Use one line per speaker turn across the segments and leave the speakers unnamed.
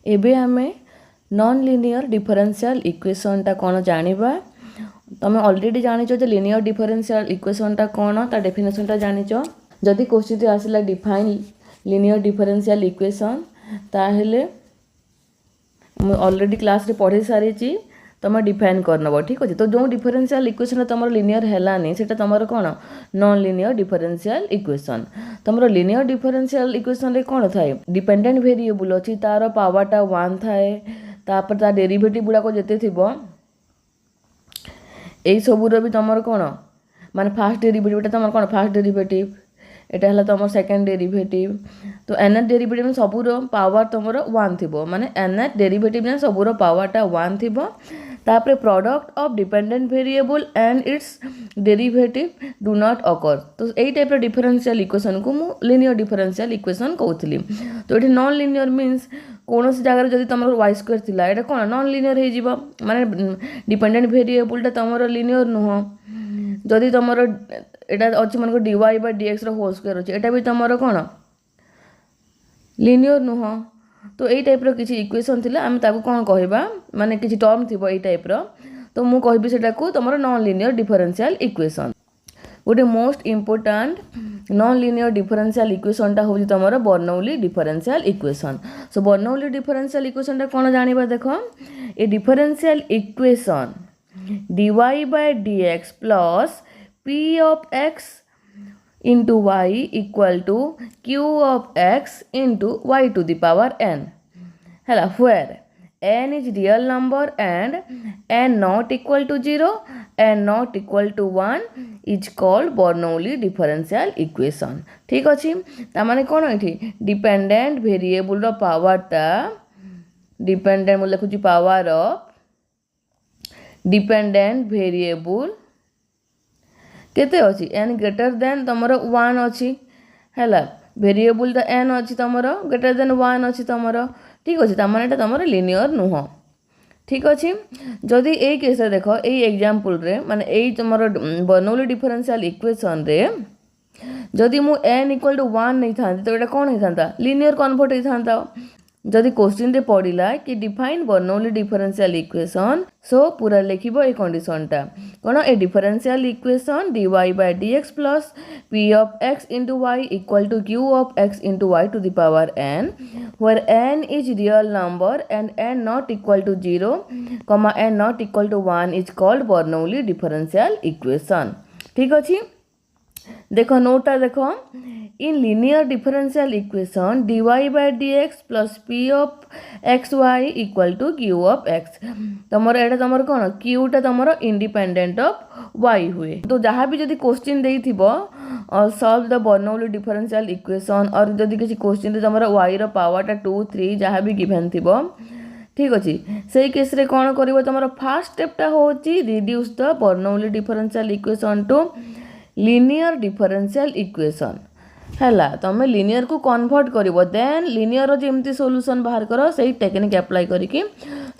एबे आमे non linear differential equation टा कौन जानिबा। तुम ऑलरेडी जानिचो जे लिनियर डिफरेंशियल इक्वेशन टा कौन ता डेफिनेशन टा जानिचो। जदि क्वेश्चन आसला डिफाइन लिनियर डिफरेंशियल इक्वेशन ताहेले ऑलरेडी क्लास रे पढ़ी सारी तुम डिफाइन करनब। ठीक अच्छे। तो जो डिफरेंशियल इक्वेशन तुम लिनियर हैलानी सेटा तुम कौन नॉन लिनियर डिफरेंशियल इक्वेशन। तुम लिनियर डिफरेंशियल इक्वेशन रे कौन थाए डिपेंडेंट वेरिएबल अच्छी तार पावरटा 1 थाए तापर ता डेरिवेटिव गुड़ाक जिते थी यही सबूर भी तुम कौन माने फास्ट डेरिवेटिव तुम कौन फास्ट डेरिवेटिव एटा हला तुम सेकंड डेरिवेटिव। तो nth डेरिवेटिव में सबूर पावर तुम 1 थी माने nth डेरिवेटिव में सबूर पावरटा 1 थी। तापर product of dependent variable and it's derivative do not occur. तो यही टाइप डिफरेंशियल इक्वेशन को मु लिनियर डिफरेंशियल इक्वेशन कहूली। तो ये नॉन लिनियर मीन्स कौन जगह जब तुम वाई स्क्वायर थिला एटा कौन नॉन लिनियर हो माने डिपेंडेंट वेरिएबल तुम लिनियर नुह। जदि तुम एटा अच्छी मन को dy by dx whole square अच्छे एटा भी तुम कौन लिनियर नुह। तो यही टाइप किसी इक्वेशन थिला आम ताको कौन कहबा माने किसी टर्म थिबो यही टाइप तो मु कहबी सेटा को तुम नॉन लिनियर डिफरेंशियल इक्वेशन। गोटे most important non linear differential equation टा होची तुम Bernoulli differential equation. So Bernoulli differential equation टा कौन जानिबा देख ए differential equation dy by dx plus p of x into y equal to q of x into y to the power n है where n is real number and n not equal to 0 and not equal to 1 is called Bernoulli differential equation। ठीक अच्छे। तामाने कौन ये dependent variable पावरटा dependent मुझे लिखुची power of dependent variable केते अच्छी N greater than तुम 1 अच्छी है वेरिएबल तो एन अच्छी तुम ग्रेटर देन 1 अच्छी तुम। ठीक अच्छे। तामाने तुम लिनियर नुह। ठीक अच्छे। जदि यही केस देख यही एग्जांपल रे माने यही तुम बर्नौली डिफरेंशियल इक्वेशन रे जदि मु n इक्वल टू 1 नहीं था तो ये कौन होता लिनियर कन्वर्ट होता। जदि क्वेश्चन रे पड़िला कि define Bernoulli differential equation so पूरा लिखिबो ए कंडीशन टा कौन ए differential equation dy by dx plus p of x into y equal to q of x into y to the power n where n is real number and n not equal to 0 comma n not equal to 1 is called Bernoulli differential equation। ठीक अच्छी। देखो नोटा देखो in linear differential equation dy by dx plus p of X Y equal to q of x तमर एटा तमर कौन q टा तमर इंडिपेंडेंट ऑफ y हुए। तो जहाँ भी जदि क्वेश्चन देइथिबो solve the Bernoulli differential equation और जदि किसी क्वेश्चन तमर y रो पावर टा 2 3 जहाँ भी गिवन थिबो ठीक अच्छे से केस रे कौन कर तुम फास्ट स्टेपटा हूँ reduce the Bernoulli differential equation to linear differential equation है। तुम लिनियर को कन्वर्ट कर देन लिनियर जमती सोल्यूशन बाहर कर से टेक्निक अप्लाई करके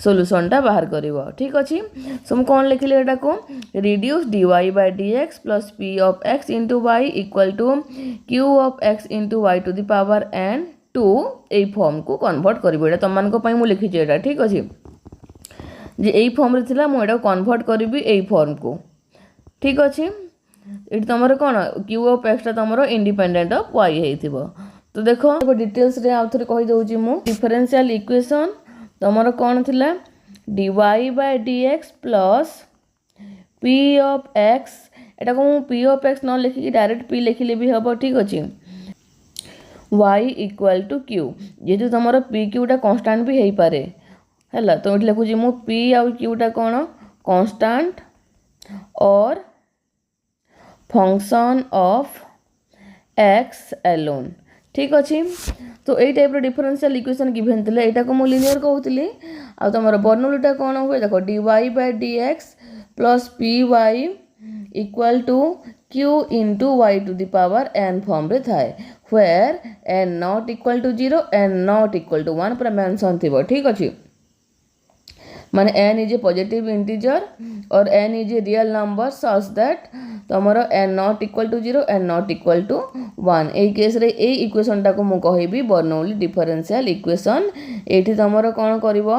सोल्यूशनटा बाहर कर। ठीक अच्छे। सो मुझे कौन लिखिले एटा को reduce dy by dx plus p of x into Y equal to q of x into Y to the power n to a form को कन्वर्ट कर तुम मैं लिखी एटा। ठीक अच्छे। जे यही फॉर्म रे थिला मु एटा कन्वर्ट करी ए फॉर्म को। ठीक अच्छे। ये तुम कौन क्यू ऑफ एक्स तुम इंडिपेंडेंट ऑफ वाई है। तो देखो डिटेल्स रे आउ थे कहीदे मु डिफरेंशियल इक्वेशन तुम कौन थिला dy by dx plus p of x एटा को p ऑफ x न लिखिकी डायरेक्ट p लिखिले भी हम। ठीक अच्छे। y इक्वल टू q जेहेतु तुम p qटा कन्स्टांट भी हो पारे है तो ये लिखुची मु p आउ qटा कौन कन्स्टांट और फंक्शन ऑफ x एलोन। ठीक अच्छे। तो यही टाइप डिफरेंशियल इक्वेशन गिवन थिले एटा को मु लिनियर कहूली आ तुम बर्नौलीटा कौन हुए देख dy by dx plus p y equal to q into Y to the power n form रे थाए where n not equal to 0 n not equal to 1 पूरा मेंशन थिबो। ठीक अच्छे। माने n is a positive integer और n is a real number such that तुमर n not equal to 0 n not equal to 1 ए केस रे ए इक्वेशन टाको मु कहबी बर्नौली डिफरेंशियल इक्वेशन। एठी तुमर कोन करबो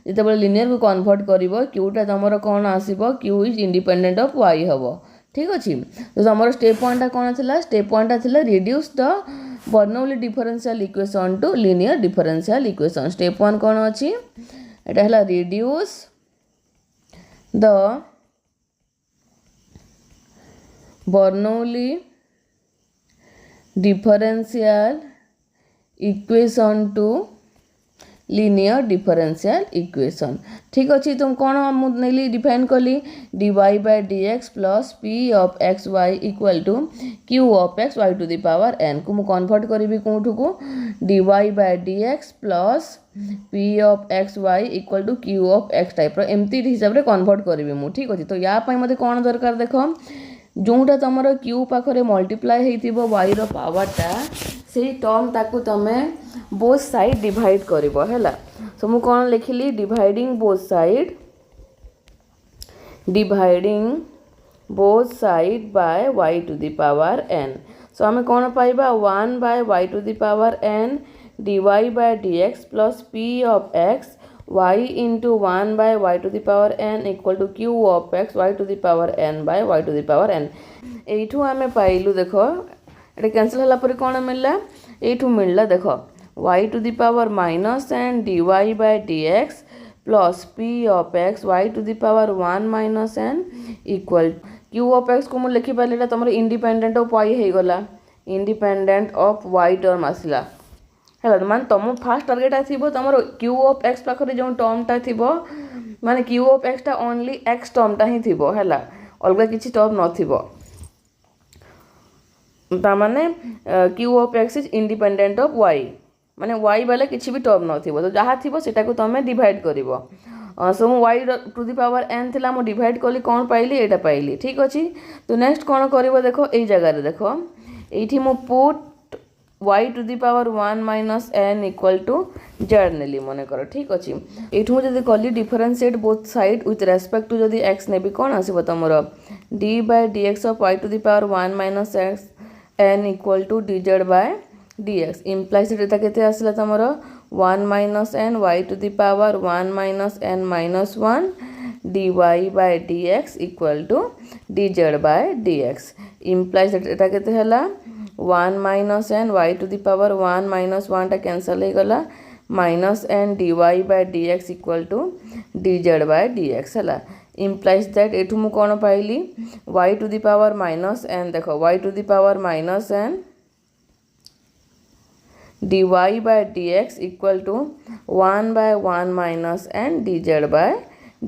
जेतेबेले लिनियर को कन्वर्ट करबो क्यूटा तुमर कोन आसीबो q is independent of y हबो। ठीक अछि। तो तुमर स्टेप 1 टा कोन थिला स्टेप 1 टा थिला reduce the Bernoulli differential equation to linear differential equation. Step 1 कोन अछि एटा हला reduce the Bernoulli differential equation to linear differential equation. ठीक अच्छे तुम कौन मुझे डिफाइन कली dy by dx plus p of X Y equal to q of X Y to the power n को मु कन्वर्ट करी कौटू को dy by dx plus p of X Y equal to q of x type रो एमती हिसाब रे convert करी मु। ठीक अच्छे तो या मते कौन दरकार देख जोटा तुम q पाखरे मल्टीप्लाई होइतिबो y रो पावरटा से टर्म ताकू तमे बोथ साइड डिवाइड करिवो हैला। सो मु कोन लिखिली dividing both side by y to the power n। So हमें कौन पाइबा 1 by y to the power n dy by dx plus p of x y into 1 by y to the power n equal to q of x y to the power n by y to the power n। एठू हमें पाइलु देखो एटा cancel होला पर कौन मिलला एठू मिलला देखो y to the power minus n dy by dx plus p of x y to the power 1 minus n equal q of x को मु लिखि पालेला तमर इंडिपेंडेंट ऑफ y हे गला इंडिपेंडेंट ऑफ y टर्म आसिला हैला। मान तुम फास्ट टारगेट आथिबो तमर q ऑफ x पाखरे जो टर्म टा थिबो माने q ऑफ x टा ओनली x टर्म टा ही थिबो हैला अलगा किछि टर्म न थिबो ता माने q of x is independent of y माने y वाला किछि भी टर्म न थिबो तो जहा थिबो सेटा को तमे डिवाइड करिवो। सो मु y to the power n थिला मु डिवाइड कली कोन पाइली एटा पाइली। ठीक अछि तो नेक्स्ट कोन करिवो देखो एई जगह रे देखो एठी मु put y to the power 1 minus n equal to z नेली मने करो। ठीक अछि एठु मु जदी कली differentiate both side with respect to जदी x नेबी कोन आसीबो तमरो d by dx of y to the power 1 minus x n equal to dz by dx implies एटा केते आसला तमरो 1 minus n y to the power 1 minus n minus 1 dy by dx equal to dz by dx implies एटा केते हला 1 minus n y to the power 1 minus 1 टा cancel हे गला minus n dy by dx equal to dz by dx हला। Implies that एठु मु कोन पाइली y to the power minus n देखो y to the power minus n dy by dx equal to 1 by 1 minus n dz by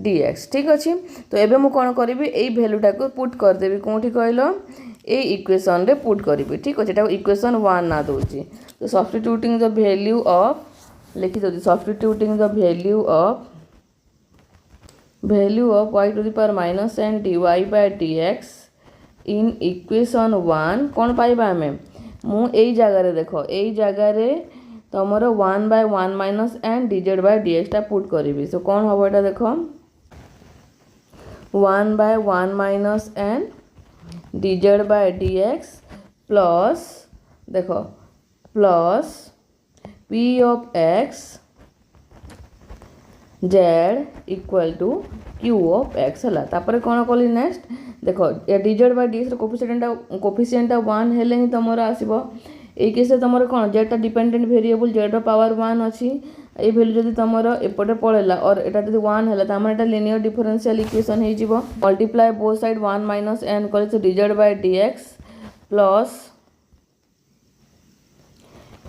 dx। ठीक अछि तो एबे मु कोन करिवि एई वैल्यूटा को पुट कर देबी कोठी कहलो ए इक्वेशन रे पुट करिवि। ठीक अछि एटा इक्वेशन 1 ना दोची तो सब्स्टिट्यूटिंग द वैल्यू ऑफ लिखि दो substituting the value of y to the power minus n dy by dx in equation 1 कोन पाइबा हमें मु एई जगह रे देखो एई जगह रे तमरो 1 by 1 minus n dz by dx टा पुट करिवि। सो कोन होबो एटा देखो 1 by 1 minus n dz by dx plus देखो plus p of x z equal to q of x हला तापर कोन कली नेक्स्ट देखो या dz बाय dx रो कोफिशिएंट 1 हेले ही तमरो आसीबो ए केस तमरो कोन z टा डिपेंडेंट वेरिएबल z रो पावर 1 अछि ए वैल्यू जदी तमरो एपटे पळेला और एटा जदी 1 हेला त हमर एटा लिनियर डिफरेंशियल इक्वेशन हे जिवो multiply both side 1 minus n करे तो dz by dx plus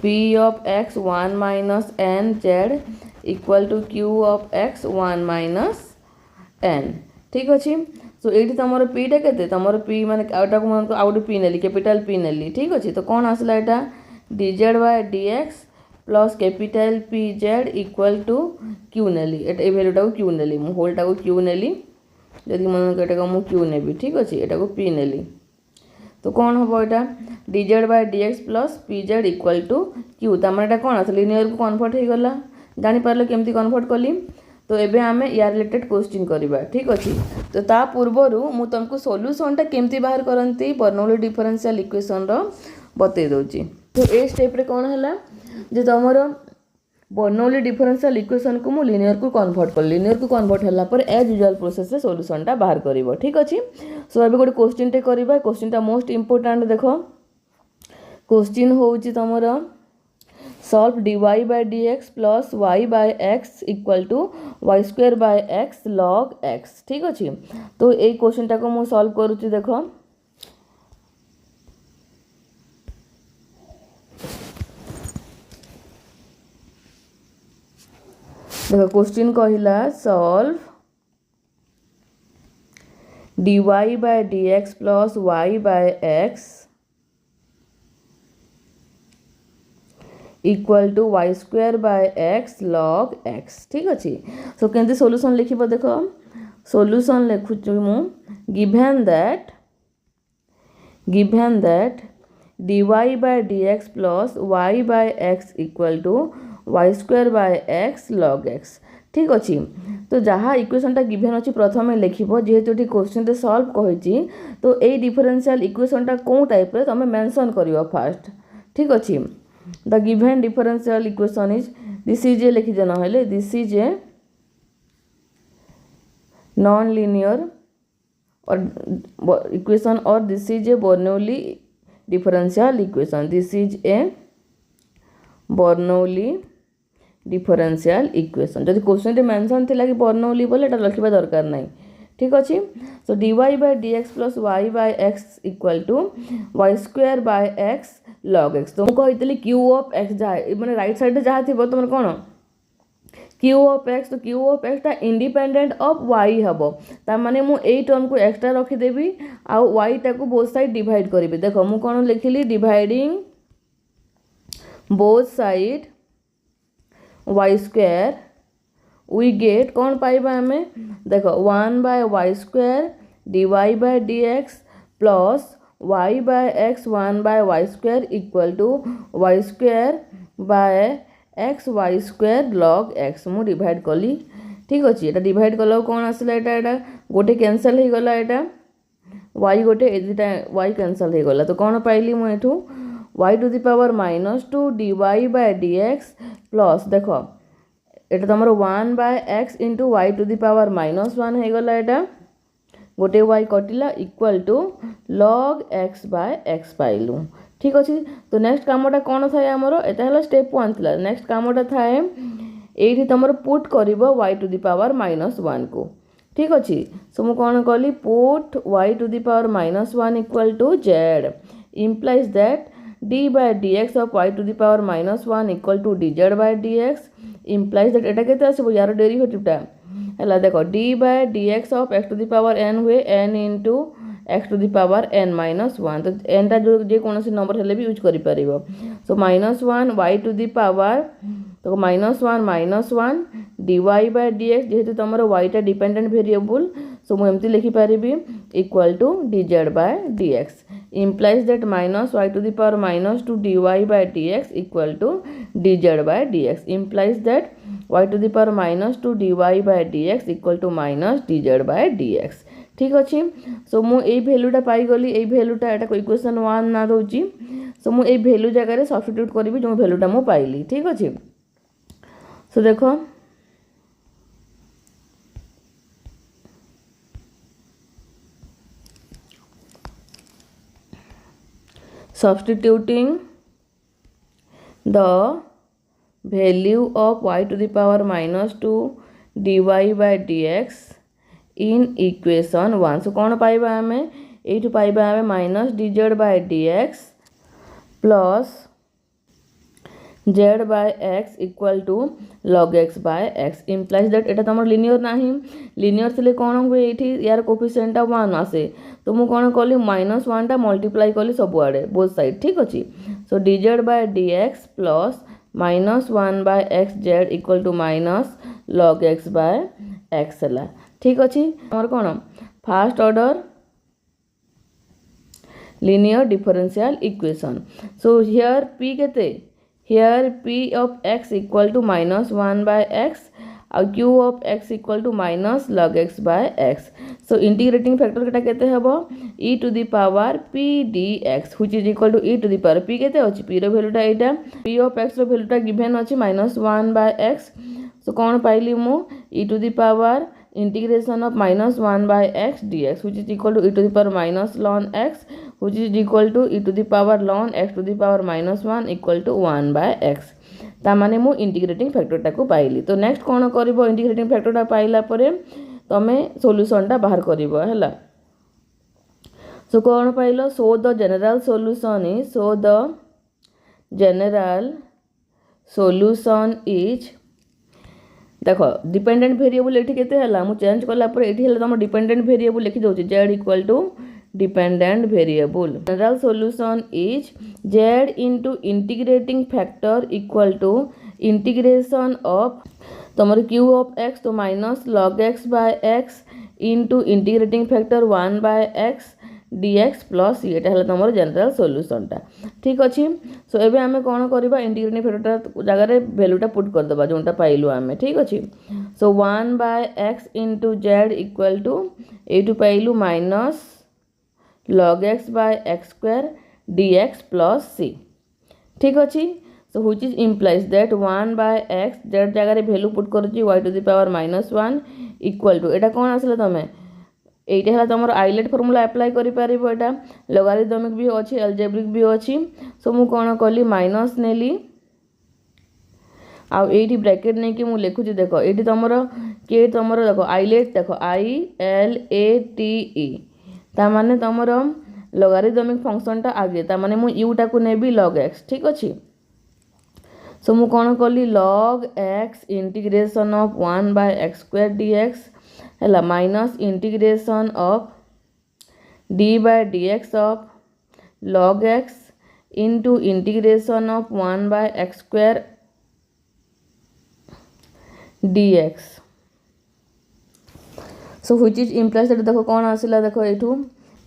p of x 1 minus n z equal to q of x 1 minus n। ठीक अछि सो एठी तमरो p टा केते तमरो p माने आउटा को मन को आउट p नेली कैपिटल p नेली। ठीक अछि तो कोन आसला एटा dz by dx plus capital p z equal to q नेली एटा ए वैल्यू टा को q नेली मु होल टा को q नेली जदी मन को एटा को मु q नेबी। ठीक अछि एटा को p नेली तो कौन हम एटा dz by dx plus pz equal to q तमरा एटा कौन आस लिनियर को कन्वर्ट हो गला जानि पारले केमती कन्वर्ट कली तो एबे आमे या रिलेटेड क्वेश्चन करबा ठीक अछि। तो ता पूर्वरु मु तुमको सॉल्यूशन टा केमती बाहर करंती बर्नौली डिफरेंशियल इक्वेशन रो बतै दउची। तो ए स्टेप रे कोन हला जे तमरो बर्नौली डिफरेंशियल इक्वेशन को मु लिनियर को कन्वर्ट कर लिनियर को कन्वर्ट हला पर एज यूजुअल प्रोसेस से सॉल्यूशन टा बाहर करबो ठीक अछि। सो एबे गोटे क्वेश्चन टे करबा क्वेश्चन टा मोस्ट इंपोर्टेंट देखो क्वेश्चन होउची तमरो solve dy by dx plus y by x equal to y square by x log x ठीक अछि। तो ए क्वेश्चन टा को मु सॉल्व करूची देखो देखो क्वेश्चन कहिला solve dy by dx plus y by x equal to Y square by X log X ठीक अच्छे। सो केमती सॉल्यूशन लिखिबो देखो सॉल्यूशन लिखुछु मु given that dy by dx plus y by x equal to Y square by X log X ठीक अच्छे। तो जहाँ इक्वेशन टा गिवन अच्छी प्रथम लिखिबो जेहेतु टी क्वेश्चन रे सॉल्व कहिची तो ए डिफरेंशियल इक्वेशन टा को टाइप रे तमे मेंशन करियो फास्ट ठीक अच्छे। The given differential equation is this is a लिखि देना है this is a non-linear or equation or this is a Bernoulli differential equation this is a Bernoulli differential equation जब क्वेश्चन रे मेंशन थिला कि Bernoulli बोले एटा लिखिबा दरकार नहीं ठीक अच्छे। So dy by dx plus y by x equal to Y square by X log X. तो कही क्यू ऑफ एक्स जहाँ मैंने राइट साइड जहाँ थी तुम कौन क्यू ऑफ एक्स तो क्यू ऑफ एक्सटा इंडिपेंडेंट ऑफ वाई हम तार मु ए टर्म को एक्सट्रा रखीदेवी आउ वाई टा को बोथ साइड डिवाइड करी देख मु कौन लिखिली dividing both side y square we get कौन पाइबा हमें देखो 1 by y square dy by dx plus y by x 1 by y square equal to Y square by x y square log x मु डिवाइड कली ठीक अच्छे। ये divide कल कौन आसला एटा गोटे कैंसल हो गला एटा y गोटे एटा y कैंसल हो गला तो कौन पाइली मु एठू y to the power -2 dy by dx plus देखो एटा तमर 1 by x into Y to the power -1 हो गला एटा गोटे y कटिला equal to log x by x पाइलु ठीक अच्छे। तो नेक्स्ट कामटा कौन थाए आमर एटा हला स्टेप 1 थिला नेक्स्ट कामटा थाए एठी तमर पुट करिवो y टू द पावर -1 को ठीक अच्छे। सो मु कौन कली put y to the power -1 equal to z implies that d by dx of y to the power -1 equal to dz by dx implies that एटा केते आसीबो यार derivative टा हला देखो d by dx of x to the power n हुए n into x to the power n -1 तो n टा जो जे कोनोसी नंबर हेले भी यूज करि परिबो। सो -1 y to the power तो -1 dy by dx जेहेतु तमरो y टा डिपेंडेंट वेरिएबल सो मु एमती लिखि परिबी equal to dz by dx implies that -y to the power -2 dy by dx equal to dz by dx implies that y to the power -2 dy by dx equal to -dz by dx ठीक अच्छे। So मु ए वैल्यूटा पाई गली ए वैल्यूटा एटा को equation 1 ना दोची सो मु ए value जगह रे substitute करबी जो वैल्यूटा मु पाइली ठीक अच्छे। सो देखो substituting the value of y to the power -2 dy by dx in equation 1 सो कौन पाइबा हमें एठू पाइबा हमें -dz by dx plus z by x equal to log x by x implies that एटा तमर लिनियर नाही लिनियर थिले कौन हुए एठी यार कोफिशिएंट 1 आसे तो मु कौन कली -1 टा मल्टीप्लाई कली सब आड़े बोथ साइड ठीक अच्छे। So dz by dx plus -1 by xz equal to log x by x हला ठीक अच्छे। हमर कौन first order linear differential equation so here p केते here p of x equal to -1 by x आउ q of x equal to minus log x by x. So integrating factor केटा केते हबो e to the power p dx which is equal to e to the power p केते अछि p रो वैल्यूटा एटा p of x रो वैल्यूटा गिवन अछि -1 बाय x। सो कोन पाइली मु e to the power integration of -1 by x dx which is equal to e to the power minus ln x which is equal to e to the power ln x to the power -1 equal to 1 by x। ता माने मु integrating फैक्टरटा को पाइली। तो next कोन करबो integrating फैक्टरटा पाइला परे तमे सॉल्यूशनटा बाहर करबो हैला। सो कोन पाइलो so the general solution is देखो डिपेंडेंट वेरिएबल एठी केते हला मु चेंज करला पर एठी हला तम डिपेंडेंट वेरिएबल लिखि दोछि z equal to dependent variable. General solution is z into integrating factor equal to integration of तमर q ऑफ x तो minus log x by x into integrating factor 1 by x dx plus ये हला तमर general सॉल्यूशनटा ठीक अछि। सो एबे आमे कोन करबा इंटीग्रेटिंग फैक्टरटा जगह रे वैल्यूटा पुट कर देबा जोंटा पाइलु आमे ठीक अछि। So 1 by x into z equal to एटू पाइलु minus log x by x square dx plus c ठीक अछि। So which is implies that 1 by x z जगह रे वैल्यू पुट करछि y to the power -1 equal to एटा कोन आसला तमे एटा हला तमर आइलेट फार्मूला अप्लाई करि पारिबो एटा लोगारिथमिक भी अछि अलजेब्रिक भी अछि। सो मु कोन कली माइनस नेली आ एठी ब्रैकेट नै कि मु लिखु छी देखो एठी तमर के तमर देखो आइलेट देखो i l a t e ता माने तमर लोगारिथमिक फंक्शन ता आगे ता माने मु u टा को नेबी log x ठीक अछि। सो मु कोन कली log x integration of 1 by x square dx हला minus integration of d by dx of log x into integration of 1 by x square dx। So which is implies that देखो कोन आसिला देखो एठू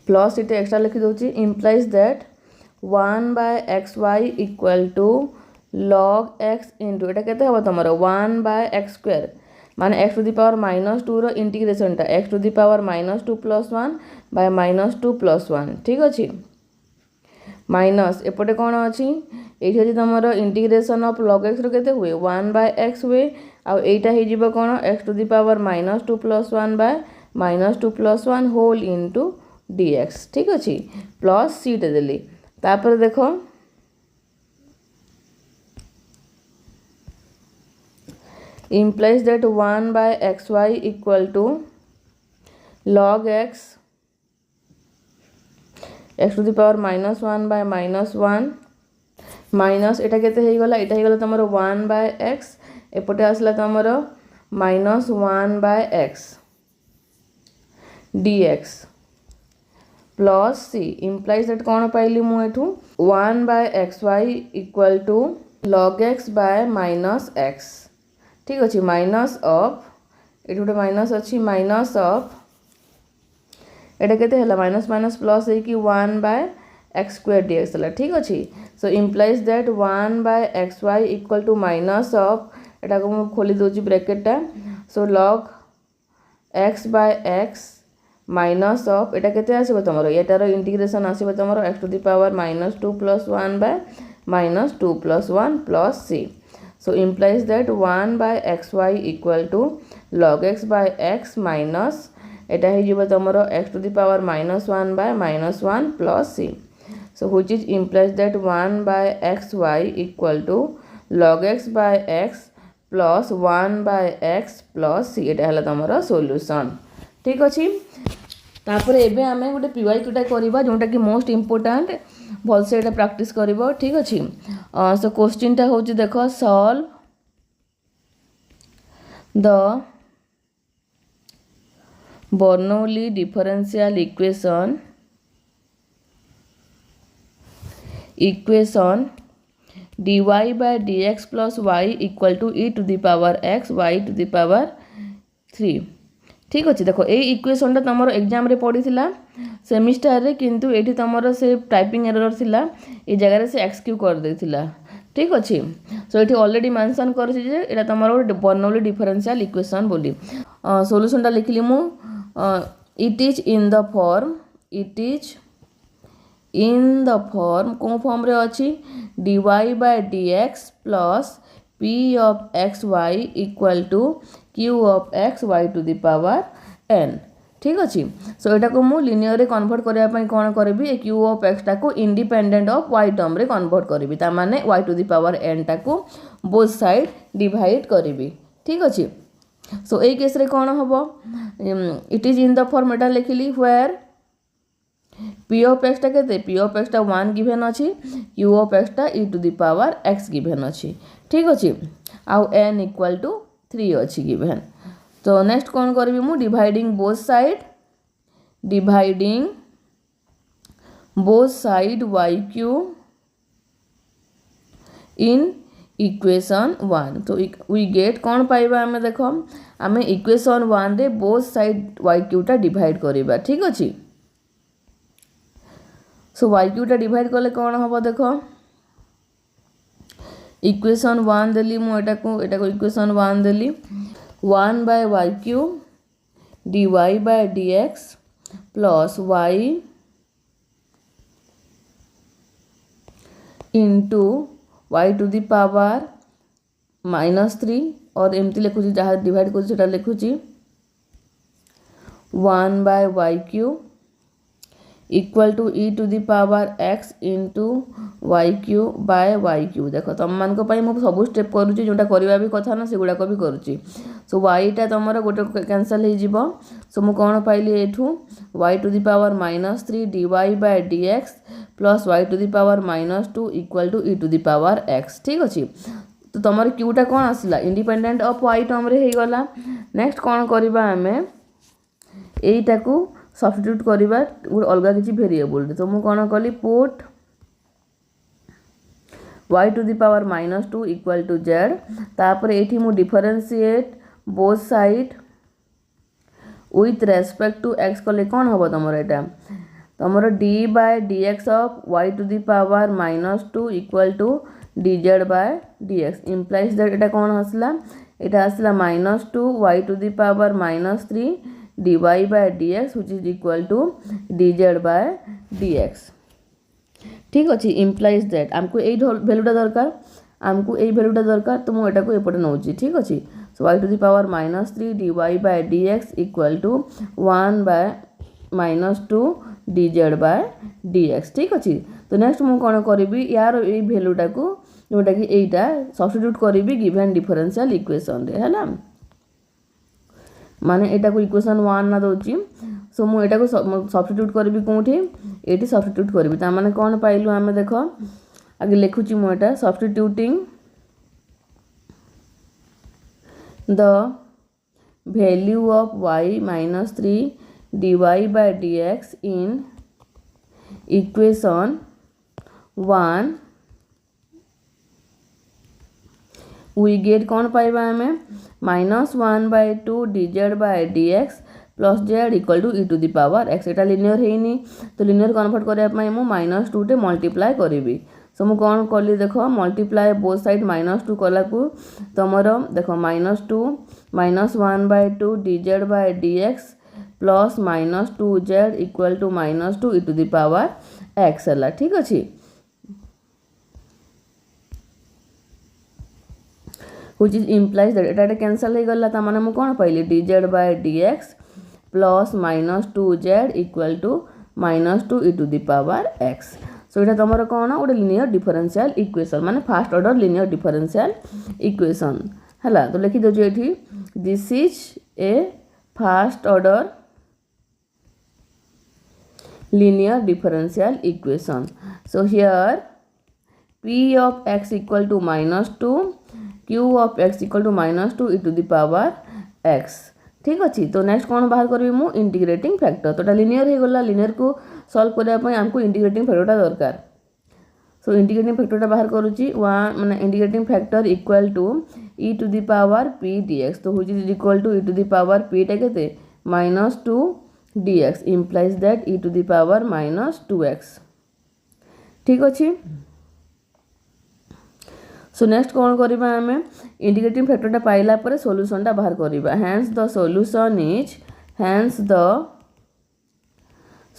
प्लस इटे एक्स्ट्रा लिखि दोची implies that 1 by xy equal to log x into एटा केते हबो तमरो 1 बाय x स्क्वायर माने x टू द पावर -2 रो इंटीग्रेशन टा x to the power -2 + 1 by -2 + 1 ठीक अछि। माइनस एपटे कोन अछि एठी अछि तमरो इंटीग्रेशन ऑफ log x रो केते हुए 1 बाय x हुए आ एटा हे जिवो कोन x to the power -2 + 1 by -2 + 1 whole into dx ठीक अछि प्लस c टे देली तापर देखो implies that 1 by xy equal to log x to the power -1 by -1 minus एटा केते हे गला एटा हे गला तमरो 1 by x एपटे आसला तमरो -1 by x dx plus c implies that कोन पाइली मु एठू 1 by xy equal to log x by -x ठीक अच्छे माइनस ऑफ एट गोटे माइनस अच्छी माइनस ऑफ एटा केते हला माइनस माइनस प्लस है कि 1 बाय x स्क्वायर dx हला ठीक अच्छे। So implies that 1 by xy equal to minus of एटा को मु खोली दोची ब्रैकेटटा so log x by x minus of एटा केते आसीबो तमरो एटार इंटीग्रेशन आसीबो तमरो x to the power -2 + 1 by -2 + 1 plus c। So implies that 1 by xy equal to log x by x minus एटा हे जिवो तमरो x to the power -1 by -1 plus c। So which is implies that 1 by xy equal to log x by x plus 1 by x plus c एटा हला तमरो solution ठीक अछि। तापर एबे आमे गोटे PY Quetta करबा जोंटा कि मोस्ट इंपोर्टेंट भल से एटा प्रैक्टिस करबो ठीक अछि। सो क्वेश्चन टा होची देखो solve the Bernoulli differential equation dy by dx plus y equal to e to the power x y to the power 3 ठीक अच्छे। देखो ये इक्वेशनटा तुम एग्जाम रे पड़ी सेमिस्टर रे किंतु एठी तुम से टाइपिंग एरर थिला ए जगह से एक्स क्यू कर देथिला ठीक अच्छे। सो ये ऑलरेडी मेंशन कर तुम बर्नौली डिफरेंशियल इक्वेशन बोली। सॉल्यूशनटा लिखली मु it is in the form कौ फॉर्म रे अच्छी dy by dx plus p of X Y equal to q of X Y to the power n। ठीक अच्छे। सो यहाँ को मुझे लिनियर रे कन्वर्ट करने कौन करी क्यू ऑफ एक्स टाक इंडिपेंडेंट ऑफ वाई टर्म रे कन्वर्ट करी ताने Y to the power n टाक बोथ साइड डिवाइड करी। ठीक अच्छे। सो ये केस रे कौन हम it is in the form एटा लिखली व्हेयर पी ऑफ एक्स टा केते पी ऑफ एक्स टा 1 गिवन अच्छी क्यू ऑफ एक्स टा e to the power x given अच्छी। ठीक अच्छे। आउ n इक्वल टू 3 अच्छी गिवन। तो नेक्स्ट कौन करी मु dividing both side Y Q in equation 1। तो वी गेट कौन पाइबा आमे देखो आमे इक्वेशन 1 रे बोथ साइड वाई क्यू टा डिवाइड करिबा। ठीक अच्छे। सो वाई क्यू टा डिवाइड कले कौन हम देखो इक्वेशन 1 देली मुझे को इक्वेशन 1 देली 1 by Y Q dy by dx plus y into Y to the power -3 और एमती लिखुची जहाँ डिवाइड कर लिखुची 1 by Y Q equal to E to the power X into Y Q by Y Q. देख तुम मान मुझे सब स्टेप करुँच जोटा करवा भी कथा ना से गुड़ाक भी करुँची। सो वाईटा तुम गोटे कैनसल हो। सो मुझे कौन पाइली एठू y to the power -3 dy by dx plus y to the power -2 equal to E to the power x. ठीक अच्छे। तो तुम क्यूटा कौन आसला इंडिपेंडेंट ऑफ वाई टर्म रे हो गला। नेक्स्ट कौन करवा आमे एटा को सब्स्टिट्यूट करवा अलग किसी वेरिएबल। तो मुझे कौन कली put y to the power -2 equal to z तापर एठी मु differentiate both side with respect to x कले कौन हम तुम एटा तुम d by dx of y to the power -2 equal to dz by dx implies that एटा कौन आसला एटा आसला -2 y to the power -3 dy by dx which is equal to dz by dx। ठीक अच्छे। इम्प्लाइज दैट आमको यही भैल्यूटा दरकार तो मुझे को एपटे नौ। ठीक अच्छे। So y to the power -3 dy by dx equal to 1 by -2 dz by dx। ठीक अच्छे। तो नेक्स्ट मुझे कौन करी यार ये भैल्यूटा को जोटा कि यहीटा सब्स्टिट्यूट करी गिवन डिफरेंशियल इक्वेशन रे है माने एटा को इक्वेशन 1 ना दोची। सो मु एटा को सब्स्टिट्यूट करबी कोठी एटी सब्स्टिट्यूट करबी ता माने कोन पाइलु आमे देखो आगे लिखुची मु एटा substituting the value of y -3 dy by dx in equation 1 we get कौन पाइबा आमे -1/2 dz by dx plus z equal to E to the power x। एटा लिनियर है तो लिनियर कन्वर्ट करने मुझे -2 टे मल्टीप्लाई करी। सो मुझे कौन कली देख मल्टीप्लाई बोथ साइड -2 कला तुम देख -2 -1/2 dz by dx plus -2z equal to -2 e to the power x है। ठीक अच्छे। which is implies that एटा कैंसल हो गला ता माने मु कोन पाइली dz by dx plus -2z equal to -2 e to the power x। So एटा तुम कौन गोटे लिनियर डिफरेंशियल इक्वेशन माने first order linear differential equation है। तो लिखि दो ये this is a first order linear differential equation. So here p of x equal to -2 q of x equal to -2 e to the power x। ठीक अच्छे। तो next कौन बाहर करी मु इंटीग्रेटिंग फैक्टर। तो लिनियर हो गला लिनियर को सॉल्व करने आमको इंटीग्रेटिंग फैक्टरटा दरकार। सो इंटीग्रेटिंग फैक्टरटा बाहर करूची माने integrating factor equal to e to the power p dx। तो which is equal to e to the power p टा केते -2 dx implies that e to the power -2x। ठीक अच्छे। सो नेक्स्ट कौन करबा आमे इंटीग्रेटिंग फैक्टरटा पाइला पर सॉल्यूशनटा बाहर करबा हेंस द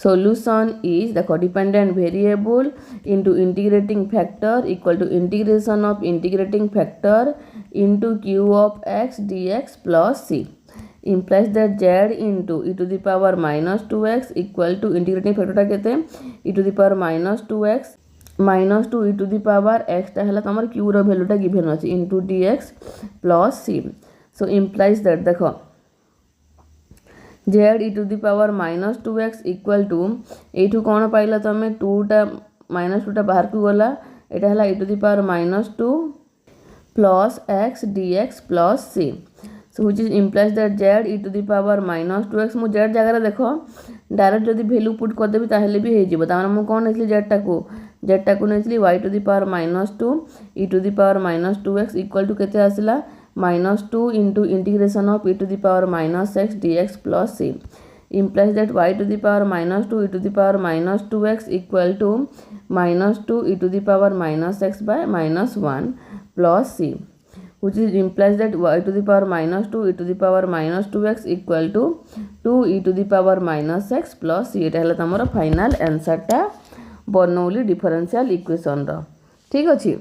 solution is देखो dependent variable into integrating factor equal to integration of integrating factor into q of x dx plus c implies that z into e to the power minus 2x equal to integrating फैक्टरटा केते e to the power minus 2x minus 2 e to the power x टा हला तमर q रो वैल्यूटा given अछि into dx plus c so implies that देखो z e to the power minus 2x equal to एठू कौन पाइला तमे 2 टा minus 2 टा बाहर को गला एटा हला e to the power minus 2 plus x dx plus c so which is implies that z e to the power minus 2x मु z जगह देखो डायरेक्ट जदी वैल्यू पुट कर देबी ताहेले भी हे जिवो तामाने मु कोन नेसली z टाकू नेसली y to the power minus 2 e to the power minus 2x equal to केते आसिला minus 2 into integration of e to the power minus x dx plus c implies that y to the power minus 2 e to the power minus 2x equal to minus 2 e to the power minus x by minus 1 plus c which is implies that y to the power minus 2 e to the power minus 2x equal to 2 e to the power minus x plus c एटा हला तमरो final answer टा Banauli differential equation रो ठीक अछि।